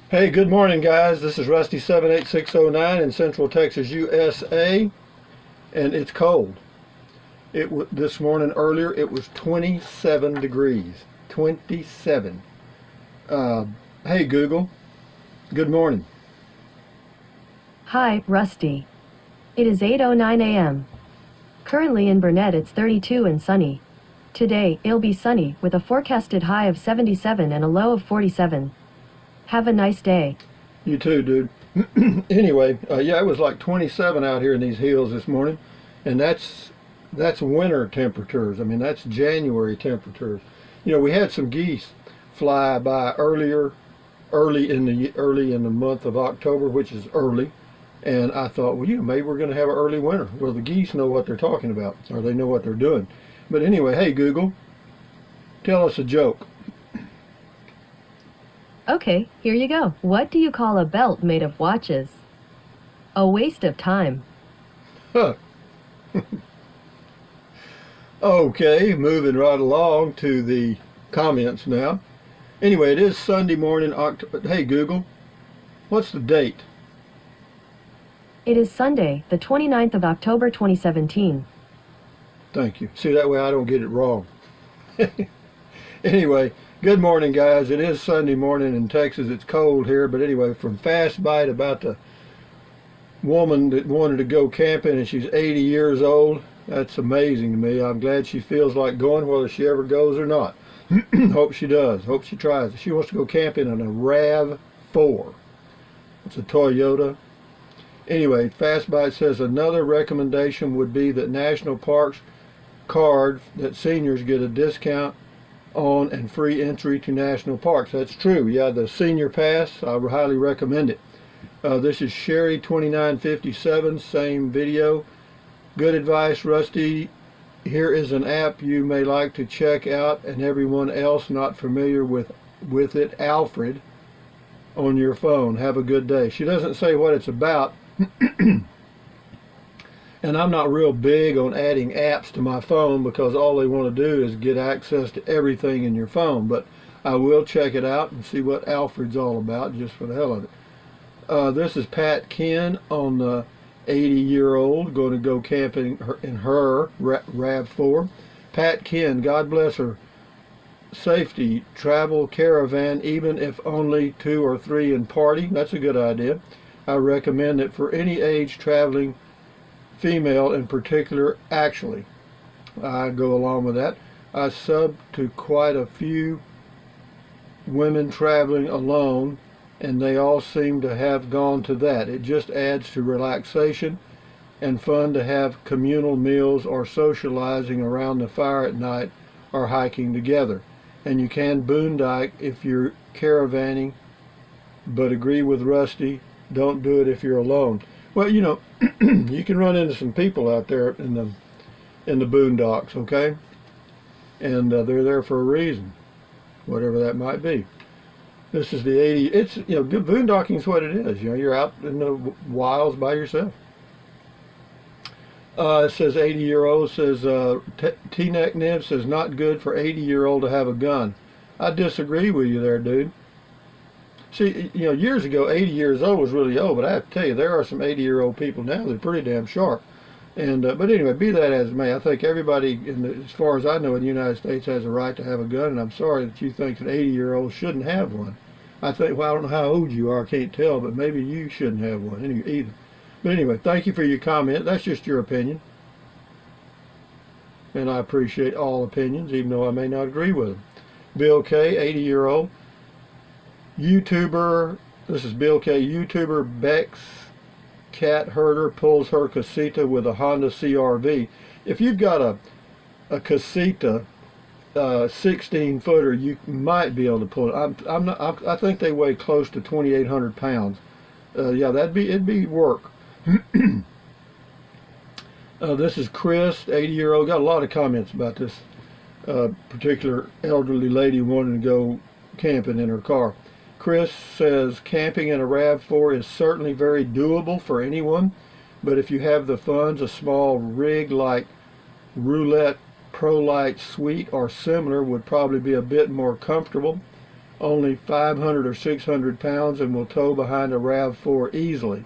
Hey, good morning, guys. This is Rusty 78609 in Central Texas, USA, and it's cold. This morning earlier it was 27 degrees. 27. Uh, hey, Google. Good morning. Hi, Rusty. It is 8:09 a.m. Currently in Burnett it's 32 and sunny. Today, it'll be sunny with a forecasted high of 77 and a low of 47. Have a nice day. You too, dude. Anyway, yeah, it was like 27 out here in these hills this morning, and that's winter temperatures. I mean, that's January temperatures. We had some geese fly by early in the month of October, which is early, and I thought, well, maybe we're going to have an early winter. Well, the geese know what they're talking about, or they know what they're doing. But anyway, hey Google, tell us a joke. Okay, here you go. What do you call a belt made of watches? A waste of time. Huh. Okay, moving right along to the comments now. Anyway, it is Sunday morning. Hey Google, what's the date? It is Sunday, the 29th of October 2017. Thank you. See, that way I don't get it wrong. Anyway, good morning, guys. It is Sunday morning in Texas. It's cold here, but anyway, from Fast Bite about the woman that wanted to go camping and she's 80 years old. That's amazing to me. I'm glad she feels like going, whether she ever goes or not. Hope she does. Hope she tries. She wants to go camping in a RAV4. It's a Toyota. Anyway, Fast Bite says another recommendation would be that National Parks card that seniors get a discount on and free entry to national parks. That's true. Yeah, the senior pass, I would highly recommend it. This is Sherry 2957, same video. Good advice, Rusty. Here is an app you may like to check out, and everyone else not familiar with it, Alfred, on your phone. Have a good day. She doesn't say what it's about. And I'm not real big on adding apps to my phone because all they want to do is get access to everything in your phone. But I will check it out and see what Alfred's all about just for the hell of it. This is Pat Ken on the 80-year-old going to go camping in her RAV4. Pat Ken, God bless her. Safety, travel caravan, even if only 2 or 3 in party. That's a good idea. I recommend it for any age traveling, female in particular. Actually, I go along with that. I sub to quite a few women traveling alone, and they all seem to have gone to that. It just adds to relaxation and fun to have communal meals or socializing around the fire at night or hiking together. And you can boondock if you're caravanning, but agree with Rusty, don't do it if you're alone. Well, you can run into some people out there in the boondocks, okay? And they're there for a reason, whatever that might be. This is the 80. It's good boondocking is what it is. You're out in the wilds by yourself. It says 80-year-old says T-Neck Niv says not good for 80-year-old to have a gun. I disagree with you there, dude. See, years ago, 80 years old was really old, but I have to tell you, there are some 80-year-old people now that are pretty damn sharp. And but anyway, be that as it may, I think everybody, as far as I know, in the United States has a right to have a gun, and I'm sorry that you think that 80-year-olds shouldn't have one. I think, well, I don't know how old you are, I can't tell, but maybe you shouldn't have one either. But anyway, thank you for your comment. That's just your opinion. And I appreciate all opinions, even though I may not agree with them. Bill K., 80-year-old. YouTuber, this is Bill K. YouTuber Bex Cat Herder pulls her casita with a Honda CRV. If you've got a casita 16-footer, you might be able to pull it. I think they weigh close to 2,800 pounds. Yeah, it'd be work. This is Chris, 80-year-old. Got a lot of comments about this particular elderly lady wanting to go camping in her car. Chris says camping in a RAV4 is certainly very doable for anyone, but if you have the funds, a small rig like Roulette ProLite Suite or similar would probably be a bit more comfortable. only 500 or 600 pounds and will tow behind a RAV4 easily.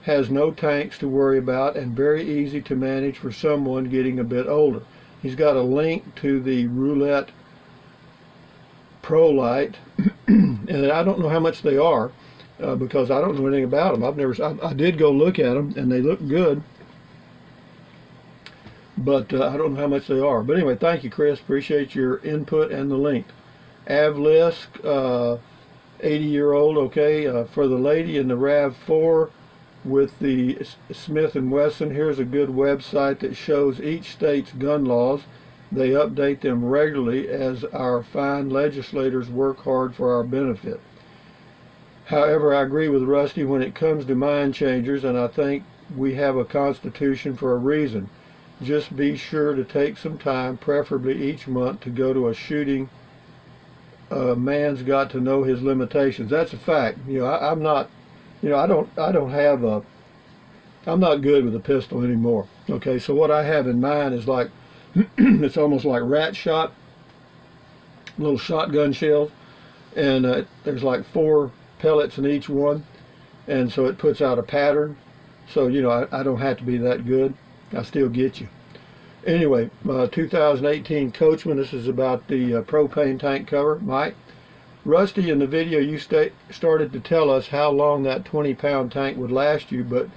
Has no tanks to worry about and very easy to manage for someone getting a bit older. He's got a link to the Roulette Pro Light, and I don't know how much they are because I don't know anything about them. I did go look at them and they look good, but I don't know how much they are. But anyway, thank you, Chris. Appreciate your input and the link. Avlisk, 80-year-old, okay. For the lady in the RAV4 with the Smith & Wesson, here's a good website that shows each state's gun laws. They update them regularly as our fine legislators work hard for our benefit. However, I agree with Rusty when it comes to mind changers, and I think we have a constitution for a reason. Just be sure to take some time, preferably each month, to go to a shooting. A man's got to know his limitations. That's a fact. I'm not, I'm not good with a pistol anymore. Okay, so what I have in mind is like, it's almost like rat shot, little shotgun shells, and there's like 4 pellets in each one, and so it puts out a pattern. So I don't have to be that good. I still get you. Anyway, 2018 Coachman. This is about the propane tank cover, Mike. Rusty, in the video you started to tell us how long that 20-pound tank would last you, but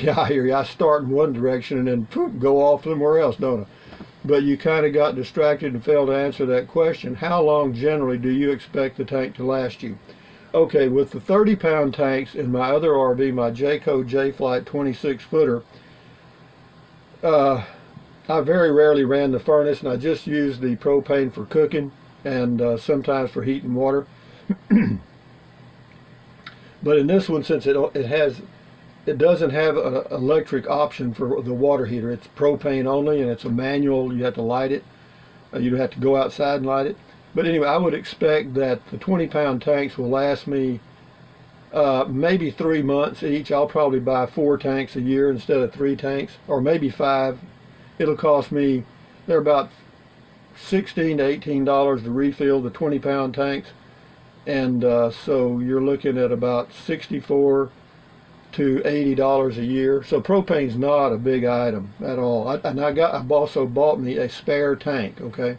yeah, I hear you. I start in one direction and then poof, go off somewhere else, don't I? But you kind of got distracted and failed to answer that question. How long generally do you expect the tank to last you? Okay, with the 30-pound tanks in my other RV, my Jayco J-Flight 26-footer, I very rarely ran the furnace, and I just used the propane for cooking and sometimes for heating water. But in this one, since it doesn't have an electric option for the water heater, it's propane only, and it's a manual. You have to light it. You have to go outside and light it. But anyway, I would expect that the 20-pound tanks will last me maybe 3 months each. I'll probably buy 4 tanks a year instead of 3 tanks, or maybe 5. It'll cost me, they're about $16 to $18 to refill the 20-pound tanks, and so you're looking at about $64 to $80 a year. So propane's not a big item at all. I've also bought me a spare tank, okay,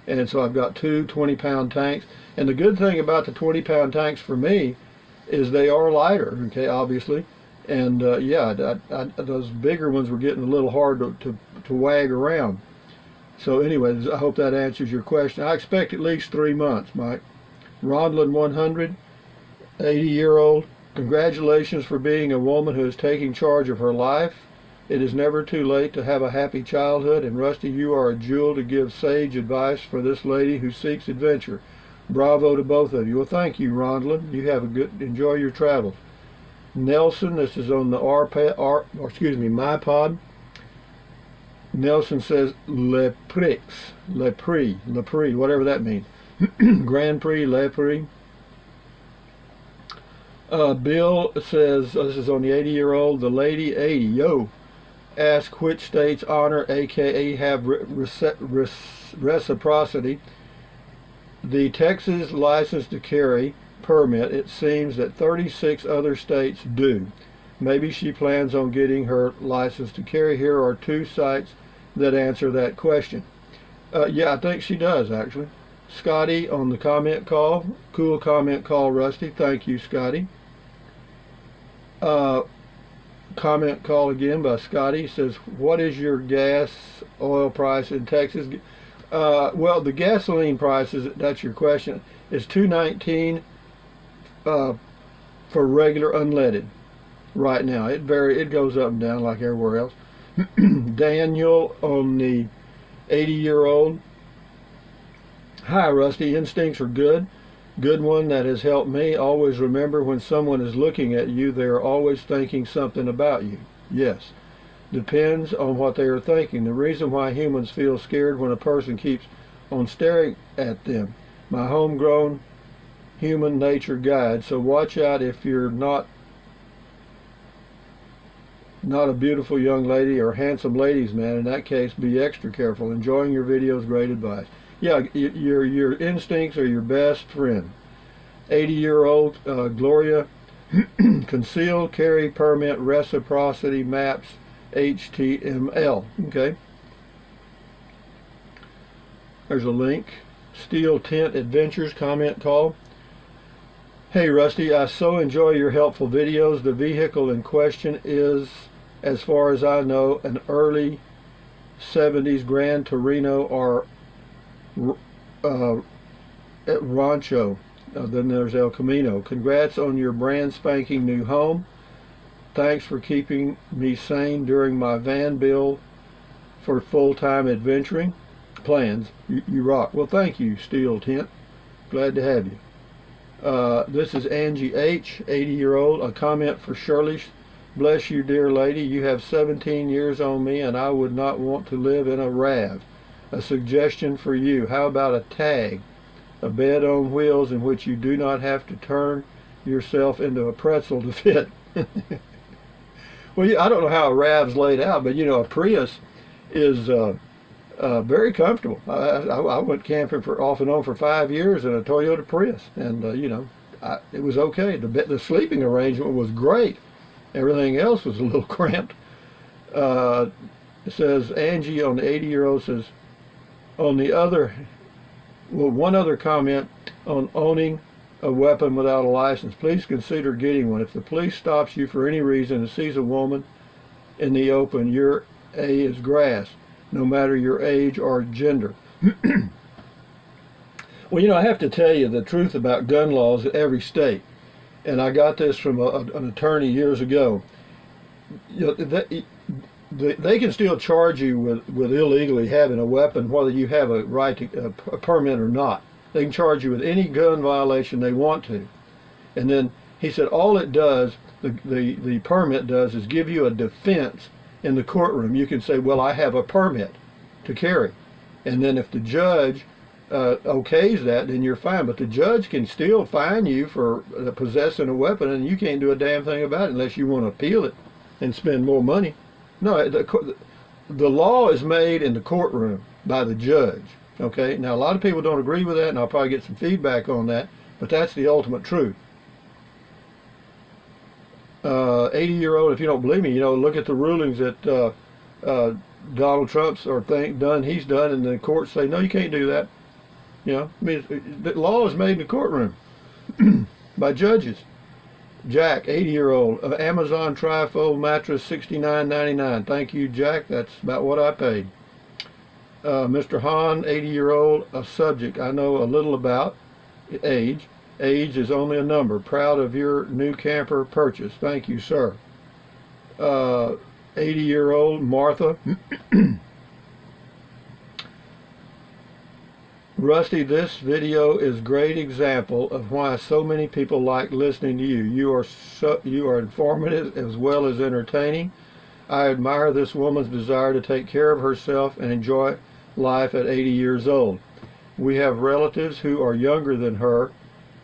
and so I've got 2 20-pound tanks. And the good thing about the 20-pound tanks for me is they are lighter, okay, obviously. And yeah, those bigger ones were getting a little hard to wag around. So anyways, I hope that answers your question. I expect at least 3 months, Mike. Rondlin 100, 80-year-old. Congratulations for being a woman who is taking charge of her life. It is never too late to have a happy childhood. And Rusty, you are a jewel to give sage advice for this lady who seeks adventure. Bravo to both of you. Well, thank you, Rondlin. You have a good, enjoy your travels. Nelson, this is on the my pod. Nelson says Le Prix, whatever that means. Grand Prix, Le Prix. Bill says, this is on the 80-year-old, the lady 80, yo. Ask which states honor, aka have reciprocity. The Texas license to carry permit, it seems that 36 other states do. Maybe she plans on getting her license to carry. Here are 2 sites that answer that question. Yeah, I think she does, actually. Scotty on the comment call. Cool comment call, Rusty. Thank you, Scotty. Comment call again by Scotty. Says, what is your gas oil price in Texas? Well, the gasoline prices, that's your question, is $2.19 for regular unleaded right now. It goes up and down like everywhere else. Daniel on the 80-year-old. Hi, Rusty. Instincts are good. Good one that has helped me. Always remember, when someone is looking at you, they are always thinking something about you. Yes. Depends on what they are thinking. The reason why humans feel scared when a person keeps on staring at them. My homegrown human nature guide. So watch out if you're not a beautiful young lady or handsome ladies man. In that case, be extra careful. Enjoying your videos, great advice. Yeah, your instincts are your best friend. 80-year-old Gloria, concealed carry permit reciprocity maps HTML. Okay. There's a link. Steel Tent Adventures comment call. Hey Rusty, I so enjoy your helpful videos. The vehicle in question is, as far as I know, an early 70s Gran Torino or Rancho. Then there's El Camino. Congrats on your brand spanking new home. Thanks for keeping me sane during my van bill for full-time adventuring plans. You rock. Well, thank you, Steel Tent. Glad to have you. This is Angie H., 80-year-old. A comment for Shirley. Bless you, dear lady. You have 17 years on me, and I would not want to live in a RAV. A suggestion for you. How about a tag? A bed on wheels in which you do not have to turn yourself into a pretzel to fit. Well, yeah, I don't know how a RAV's laid out, but you know, a Prius is very comfortable. I went camping off and on for 5 years in a Toyota Prius, and you know, it was okay. The sleeping arrangement was great. Everything else was a little cramped. It says Angie on the 80-year-old says, on the other, well, one other comment on owning a weapon without a license. Please consider getting one. If the police stops you for any reason and sees a woman in the open, your A is grass, no matter your age or gender. Well, you know, I have to tell you the truth about gun laws in every state. And I got this from an attorney years ago. You know, they can still charge you with illegally having a weapon, whether you have a right to a permit or not. They can charge you with any gun violation they want to. And then he said all it does, the permit does, is give you a defense in the courtroom. You can say, well, I have a permit to carry. And then if the judge okays that, then you're fine. But the judge can still fine you for possessing a weapon, and you can't do a damn thing about it unless you want to appeal it and spend more money. No, the law is made in the courtroom by the judge. Okay, now a lot of people don't agree with that, and I'll probably get some feedback on that, but that's the ultimate truth. 80-year-old, if you don't believe me, you know, look at the rulings that Donald Trump's he's done, and the courts say, no, you can't do that. You know, I mean, the law is made in the courtroom by judges. Jack, 80-year-old, Amazon trifold mattress, $69.99. Thank you, Jack. That's about what I paid. Mr. Hahn, 80-year-old, a subject I know a little about, age. Age is only a number. Proud of your new camper purchase. Thank you, sir. 80-year-old Martha. Rusty, this video is a great example of why so many people like listening to you. You are informative as well as entertaining. I admire this woman's desire to take care of herself and enjoy life at 80 years old. We have relatives who are younger than her,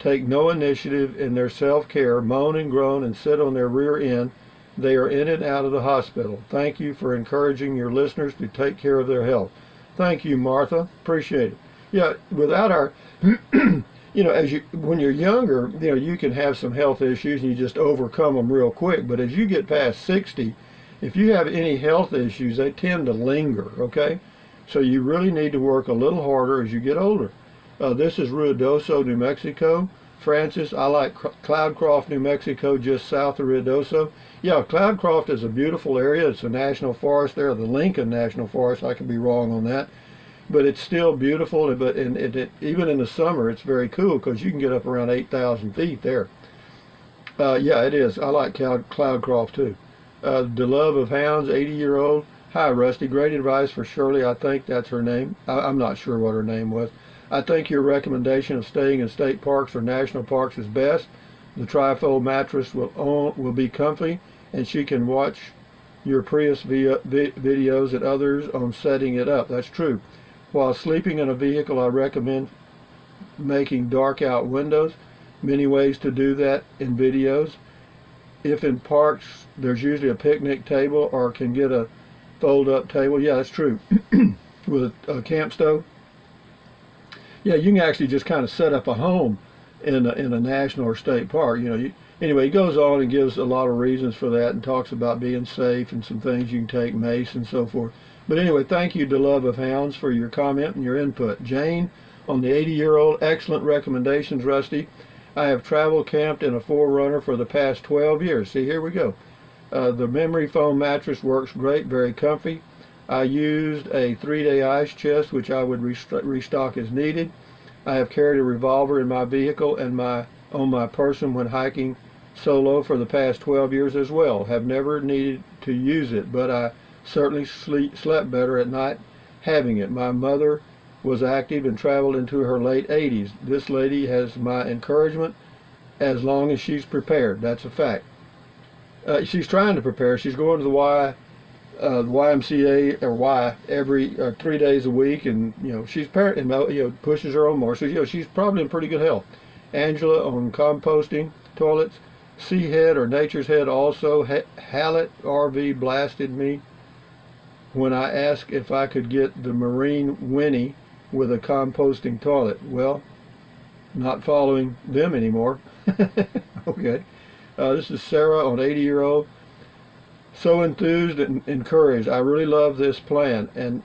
take no initiative in their self-care, moan and groan and sit on their rear end. They are in and out of the hospital. Thank you for encouraging your listeners to take care of their health. Thank you, Martha. Appreciate it. Yeah, without our, you know, when you're younger, you know, you can have some health issues and you just overcome them real quick. But as you get past 60, if you have any health issues, they tend to linger, okay? So you really need to work a little harder as you get older. This is Ruidoso, New Mexico. Francis, I like Cloudcroft, New Mexico, just south of Ruidoso. Yeah, Cloudcroft is a beautiful area. It's a national forest there, the Lincoln National Forest. I could be wrong on that. But it's still beautiful, but even in the summer, it's very cool because you can get up around 8,000 feet there. Yeah, it is. I like Cloudcroft, too. The Love of Hounds, 80-year-old. Hi, Rusty. Great advice for Shirley. I think that's her name. I'm not sure what her name was. I think your recommendation of staying in state parks or national parks is best. The trifold mattress will be comfy, and she can watch your Prius videos and others on setting it up. That's true. While sleeping in a vehicle, I recommend making dark out windows. Many ways to do that in videos. If in parks, there's usually a picnic table or can get a fold-up table. Yeah, that's true. With a camp stove. Yeah, you can actually just kind of set up a home in a national or state park. Anyway, he goes on and gives a lot of reasons for that and talks about being safe and some things you can take, mace and so forth. But anyway, thank you to Love of Hounds for your comment and your input. Jane, on the 80-year-old, excellent recommendations, Rusty. I have travel camped in a 4Runner for the past 12 years. See, here we go. The memory foam mattress works great, very comfy. I used a 3-day ice chest, which I would restock as needed. I have carried a revolver in my vehicle and on my person when hiking solo for the past 12 years as well. Have never needed to use it, but I certainly slept better at night having it. My mother was active and traveled into her late 80s. This lady has my encouragement as long as she's prepared. That's a fact. She's trying to prepare. She's going to the YMCA or Y every 3 days a week, and she's pushes her own more. So she's probably in pretty good health. Angela on composting toilets. Seahead or Nature's Head also. Hallett RV blasted me when I asked if I could get the Marine Winnie with a composting toilet. Well, not following them anymore. Okay. This is Sarah on 80-year-old. So enthused and encouraged. I really love this plan and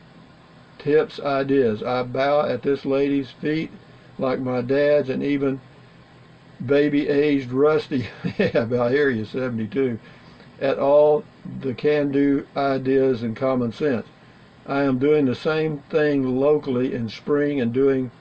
tips, ideas. I bow at this lady's feet like my dad's and even baby-aged Rusty, yeah, about here you 72, at all the can-do ideas and common sense. I am doing the same thing locally in spring and doing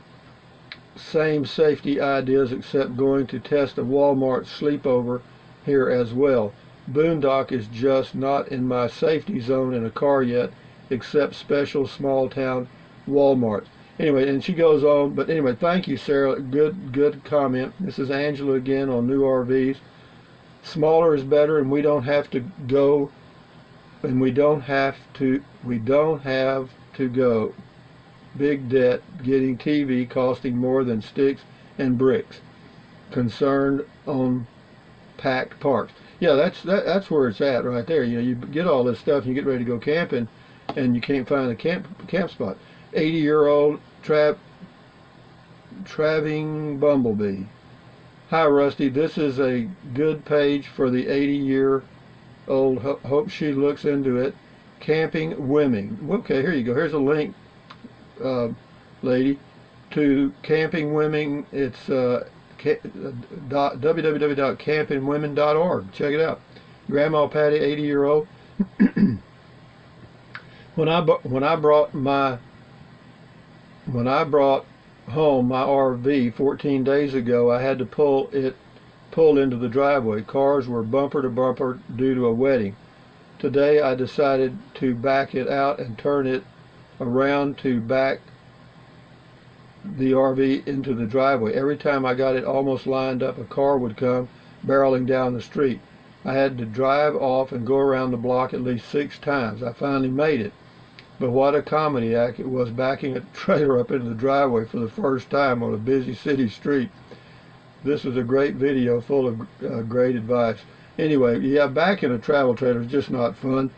same safety ideas except going to test a Walmart sleepover here as well. Boondock is just not in my safety zone in a car yet, except special small town Walmart. Anyway, and she goes on, but anyway, thank you, Sarah. Good comment. This is Angela again on new RVs. Smaller is better, and we don't have to go, and we don't have to go. Big debt, getting TV costing more than sticks and bricks. Concerned on packed parks. Yeah, that's where it's at right there. You get all this stuff and you get ready to go camping and you can't find a camp spot. 80-year-old Traving Bumblebee. Hi, Rusty. This is a good page for the 80-year-old. Hope she looks into it. Camping Women. Okay, here you go. Here's a link, lady, to Camping Women. It's www.campingwomen.org. Check it out. Grandma Patty, 80-year-old. When I brought home my RV 14 days ago, I had to pull into the driveway. Cars were bumper to bumper due to a wedding. Today I decided to back it out and turn it around to back the RV into the driveway. Every time I got it almost lined up, a car would come barreling down the street. I had to drive off and go around the block at least 6 times. I finally made it. But what a comedy act it was, backing a trailer up into the driveway for the first time on a busy city street. This was a great video full of great advice. Anyway, yeah, backing a travel trailer is just not fun.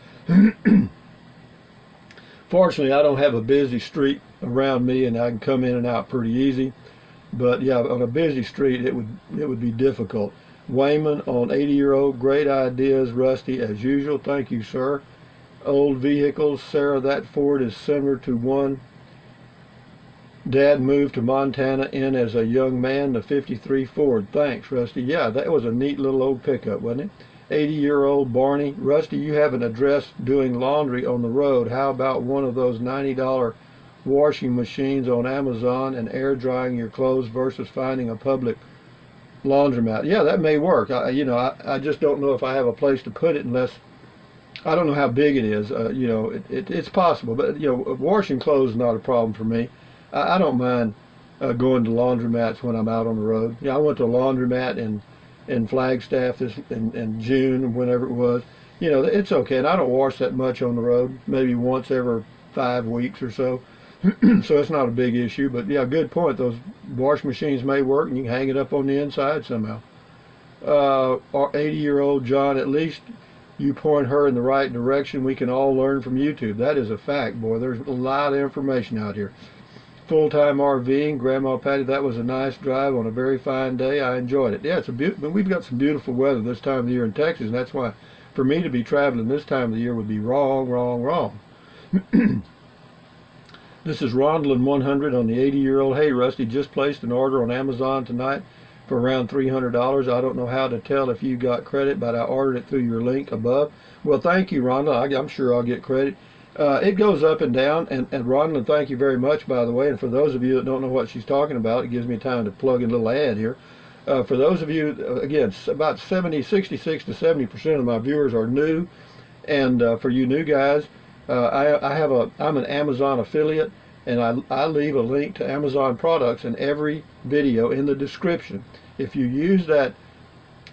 Fortunately, I don't have a busy street around me and I can come in and out pretty easy. But yeah, on a busy street it would be difficult. Wayman on 80-year-old, great ideas, Rusty, as usual. Thank you, sir. Old vehicles, Sarah, that Ford is similar to one Dad moved to Montana in as a young man, the 53 Ford. Thanks, Rusty. Yeah, that was a neat little old pickup, wasn't it? 80-year-old Barney. Rusty, you have an address doing laundry on the road. How about one of those $90 washing machines on Amazon and air drying your clothes versus finding a public laundromat? Yeah, that may work. I just don't know if I have a place to put it unless I don't know how big it is. It's possible, but washing clothes is not a problem for me. I don't mind going to laundromats when I'm out on the road. Yeah, I went to a laundromat in Flagstaff in June, whenever it was. It's okay, and I don't wash that much on the road. Maybe once every 5 weeks or so. So it's not a big issue. But yeah, good point. Those wash machines may work, and you can hang it up on the inside somehow. 80-year-old John, at least you point her in the right direction. We can all learn from YouTube. That is a fact, boy. There's a lot of information out here. Full-time RVing, Grandma Patty, that was a nice drive on a very fine day. I enjoyed it. Yeah, but we've got some beautiful weather this time of the year in Texas, and that's why for me to be traveling this time of the year would be wrong, wrong, wrong. This is Rondlin 100 on the 80-year-old. Hey, Rusty, just placed an order on Amazon tonight for around $300. I don't know how to tell if you got credit, but I ordered it through your link above. Well, thank you, Rhonda. I'm sure I'll get credit. It goes up and down, and Rhonda, thank you very much, by the way. And for those of you that don't know what she's talking about, it gives me time to plug in a little ad here. For those of you, again, about 66 to 70% of my viewers are new, and for you new guys, I'm an Amazon affiliate, and I leave a link to Amazon products in every video in the description. If you use that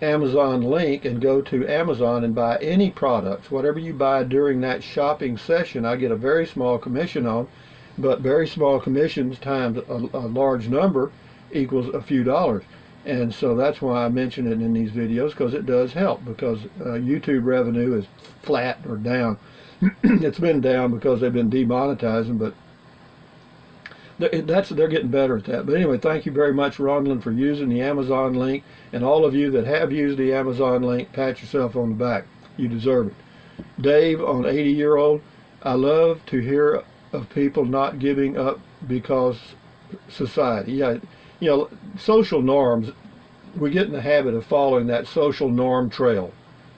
Amazon link and go to Amazon and buy any products, whatever you buy during that shopping session, I get a very small commission on, but very small commissions times a large number equals a few dollars. And so that's why I mention it in these videos, because it does help, because YouTube revenue is flat or down. It's been down because they've been demonetizing, but they're getting better at that. But anyway, thank you very much, Rondlin, for using the Amazon link. And all of you that have used the Amazon link, pat yourself on the back. You deserve it. Dave, on 80-year-old, I love to hear of people not giving up because society. Yeah, you know, social norms, we get in the habit of following that social norm trail.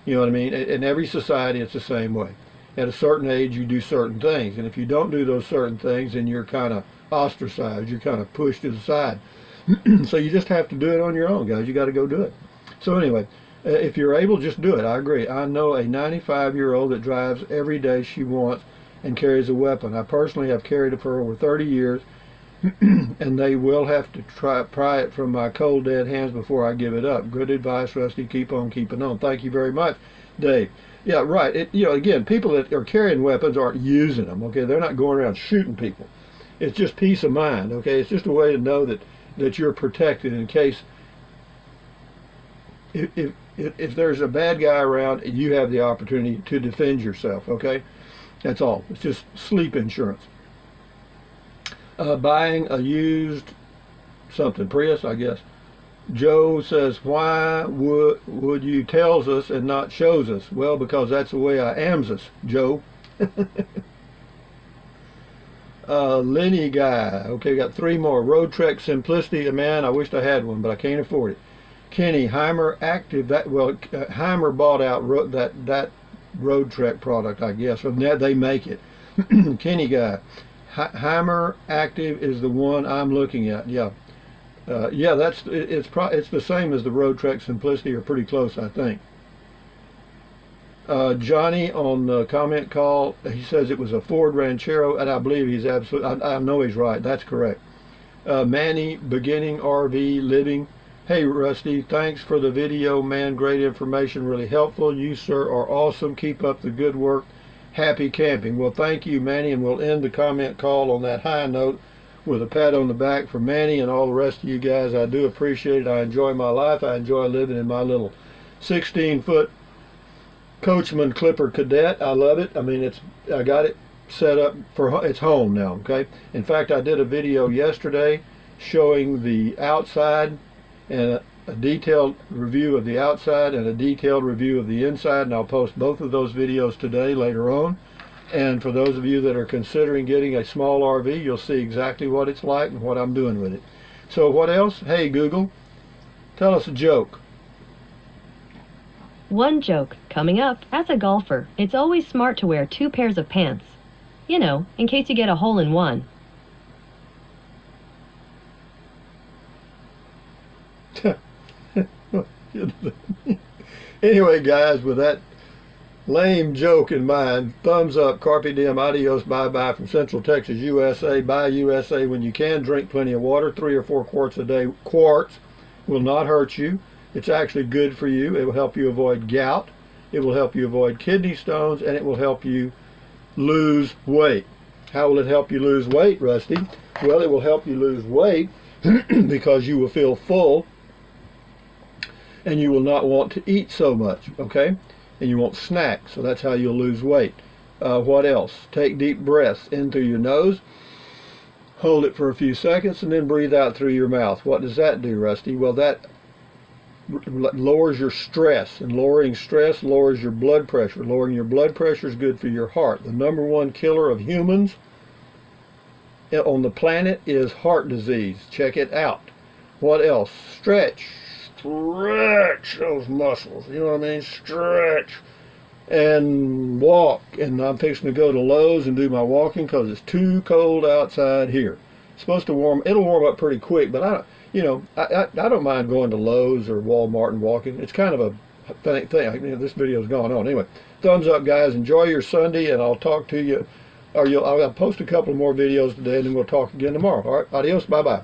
You know what I mean? In every society, it's the same way. At a certain age, you do certain things. And if you don't do those certain things, then you're kind of ostracized. You're kind of pushed to the side. So you just have to do it on your own, guys. You got to go do it. So anyway, if you're able, just do it. I agree. I know a 95-year-old that drives every day she wants and carries a weapon. I personally have carried it for over 30 years, and they will have to pry it from my cold, dead hands before I give it up. Good advice, Rusty. Keep on keeping on. Thank you very much, Dave. Yeah, right. You know, again, people that are carrying weapons aren't using them, okay? They're not going around shooting people. It's just peace of mind, okay? It's just a way to know that you're protected in case if there's a bad guy around, you have the opportunity to defend yourself, okay? That's all. It's just sleep insurance. Buying a used something, Prius, I guess. Joe says, why would you tells us and not shows us? Well, because that's the way I ams us, Joe. Lenny guy. Okay, we got three more. Road Trek Simplicity. Man, I wished I had one, but I can't afford it. Kenny, Heimer Active. Heimer bought out that Road Trek product, I guess. Or they make it. Kenny guy. Heimer Active is the one I'm looking at. Yeah. Yeah, it's the same as the Road Trek Simplicity, or pretty close, I think. Johnny on the comment call, he says it was a Ford Ranchero, and I believe he's absolutely, I know he's right. That's correct. Manny, beginning RV living. Hey, Rusty, thanks for the video, man. Great information, really helpful. You, sir, are awesome. Keep up the good work. Happy camping. Well, thank you, Manny, and we'll end the comment call on that high note with a pat on the back for Manny and all the rest of you guys. I do appreciate it. I enjoy my life. I enjoy living in my little 16-foot Coachman Clipper Cadet. I love it. I mean, I got it set up for, it's home now, okay? In fact, I did a video yesterday showing the outside and a detailed review of the outside and a detailed review of the inside, and I'll post both of those videos today later on. And for those of you that are considering getting a small RV, you'll see exactly what it's like and what I'm doing with it. So what else? Hey, Google, tell us a joke. One joke coming up. As a golfer, it's always smart to wear 2 pairs of pants. You know, in case you get a hole in one. Anyway, guys, with that lame joke in mind, thumbs up, carpe diem, adios, bye-bye from Central Texas, USA. Buy USA when you can. Drink plenty of water, 3 or 4 quarts a day. Quarts will not hurt you. It's actually good for you. It will help you avoid gout. It will help you avoid kidney stones, and it will help you lose weight. How will it help you lose weight, Rusty? Well, it will help you lose weight because you will feel full and you will not want to eat so much, okay? And you won't snack, so that's how you'll lose weight. What else? Take deep breaths in through your nose Hold it for a few seconds and then breathe out through your mouth. What does that do, Rusty? Well, that lowers your stress, and lowering stress lowers your blood pressure. Lowering your blood pressure is good for your heart. The number one killer of humans on the planet is heart disease. Check it out. What else? Stretch those muscles, you know what I mean? Stretch and walk. And I'm fixing to go to Lowe's and do my walking because it's too cold outside here. It's supposed to it'll warm up pretty quick, but I don't mind going to Lowe's or Walmart and walking. It's kind of a thing. This video's gone on. Anyway, thumbs up, guys. Enjoy your Sunday, and I'll talk to you, or I'll post a couple more videos today, and then we'll talk again tomorrow. All right, adios, bye-bye.